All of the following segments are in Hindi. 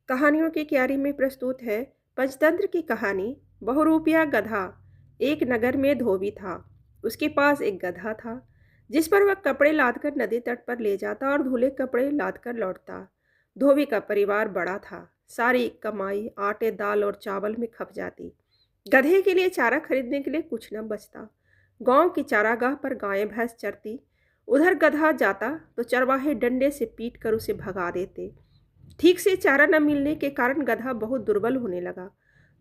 कहानियों की क्यारी में प्रस्तुत है पंचतंत्र की कहानी बहुरूपिया गधा। एक नगर में धोबी था। उसके पास एक गधा था जिस पर वह कपड़े लादकर नदी तट पर ले जाता और धुले कपड़े लादकर लौटता। धोबी का परिवार बड़ा था। सारी कमाई आटे दाल और चावल में खप जाती। गधे के लिए चारा खरीदने के लिए कुछ न बचता। गांव की चारागाह पर गायें भैंस चरती। उधर गधा जाता तो चरवाहे डंडे से पीट कर उसे भगा देते। ठीक से चारा न मिलने के कारण गधा बहुत दुर्बल होने लगा।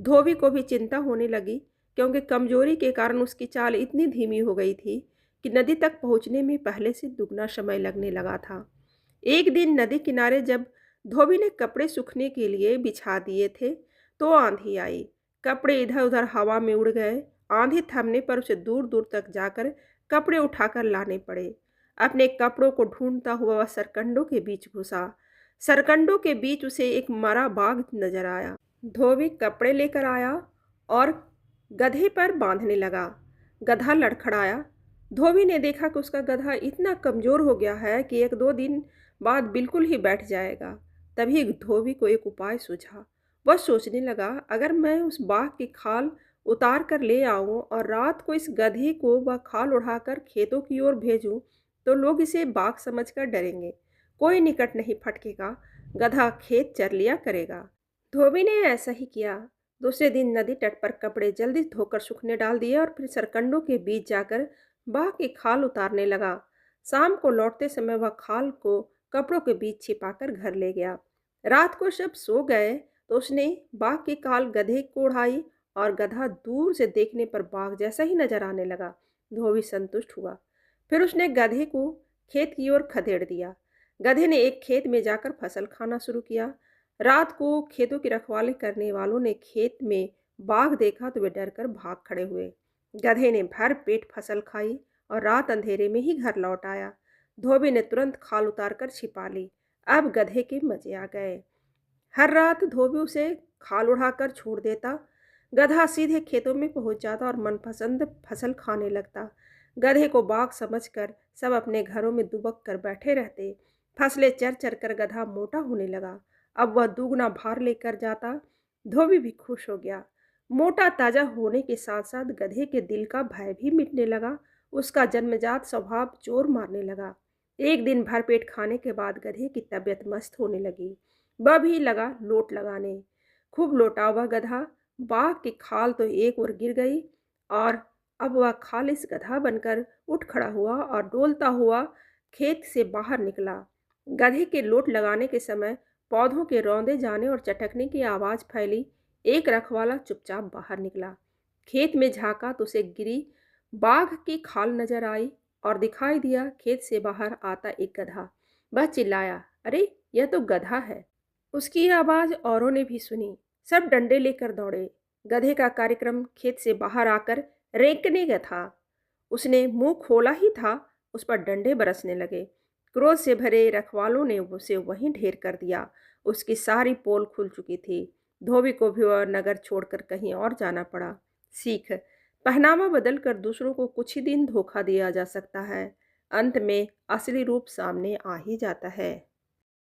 धोबी को भी चिंता होने लगी, क्योंकि कमजोरी के कारण उसकी चाल इतनी धीमी हो गई थी कि नदी तक पहुंचने में पहले से दुगना समय लगने लगा था। एक दिन नदी किनारे जब धोबी ने कपड़े सूखने के लिए बिछा दिए थे, तो आंधी आई। कपड़े इधर उधर हवा में उड़ गए। आंधी थमने पर उसे दूर दूर तक जाकर कपड़े उठाकर लाने पड़े। अपने कपड़ों को ढूंढता हुआ वह सरकंडों के बीच घुसा। सरकंडों के बीच उसे एक मरा बाघ नजर आया। धोबी कपड़े लेकर आया और गधे पर बांधने लगा। गधा लड़खड़ाया। धोबी ने देखा कि उसका गधा इतना कमजोर हो गया है कि एक दो दिन बाद बिल्कुल ही बैठ जाएगा। तभी धोबी को एक उपाय सूझा। वह सोचने लगा, अगर मैं उस बाघ की खाल उतार कर ले आऊं और रात को इस गधे को वह खाल उड़ाकर खेतों की ओर भेजूं, तो लोग इसे बाघ समझकर डरेंगे। कोई निकट नहीं फटकेगा। गधा खेत चर लिया करेगा। धोबी ने ऐसा ही किया। दूसरे दिन नदी तट पर कपड़े जल्दी धोकर सूखने डाल दिए और फिर सरकंडों के बीच जाकर बाघ की खाल उतारने लगा। शाम को लौटते समय वह खाल को कपड़ों के बीच छिपाकर घर ले गया। रात को जब सो गए तो उसने बाघ की खाल गधे को उड़ाई और गधा दूर से देखने पर बाघ जैसा ही नजर आने लगा। धोबी संतुष्ट हुआ। फिर उसने गधे को खेत की ओर खदेड़ दिया। गधे ने एक खेत में जाकर फसल खाना शुरू किया। रात को खेतों की रखवाली करने वालों ने खेत में बाघ देखा तो वे डरकर भाग खड़े हुए। गधे ने भर पेट फसल खाई और रात अंधेरे में ही घर लौट आया। धोबी ने तुरंत खाल उतारकर छिपा ली। अब गधे के मजे आ गए। हर रात धोबी उसे खाल उड़ाकर छोड़ देता। गधा सीधे खेतों में पहुंच जाता और मनपसंद फसल खाने लगता। गधे को बाघ समझकर सब अपने घरों में दुबक कर बैठे रहते। फसलें चर चर कर गधा मोटा होने लगा। अब वह दुगना भार लेकर जाता। धोबी भी खुश हो गया। मोटा ताजा होने के साथ साथ गधे के दिल का भय भी मिटने लगा। उसका जन्मजात स्वभाव जोर मारने लगा। एक दिन भरपेट खाने के बाद गधे की तबीयत मस्त होने लगी। वह भी लगा लोट लगाने। खूब लोटा हुआ गधा। बाघ की खाल तो एक ओर गिर गई और अब वह खालिस गधा बनकर उठ खड़ा हुआ और डोलता हुआ खेत से बाहर निकला। गधे के लोट लगाने के समय पौधों के रौंदे जाने और चटकने की आवाज़ फैली। एक रखवाला चुपचाप बाहर निकला। खेत में झांका तो उसे गिरी बाघ की खाल नजर आई और दिखाई दिया खेत से बाहर आता एक गधा। वह चिल्लाया, अरे यह तो गधा है। उसकी आवाज़ औरों ने भी सुनी। सब डंडे लेकर दौड़े। गधे का कार्यक्रम खेत से बाहर आकर रेंकने का था। उसने मुंह खोला ही था, उस पर डंडे बरसने लगे। क्रोध से भरे रखवालों ने उसे वहीं ढेर कर दिया। उसकी सारी पोल खुल चुकी थी। धोबी को भी वह नगर छोड़कर कहीं और जाना पड़ा। सीख, पहनावा बदलकर दूसरों को कुछ ही दिन धोखा दिया जा सकता है, अंत में असली रूप सामने आ ही जाता है।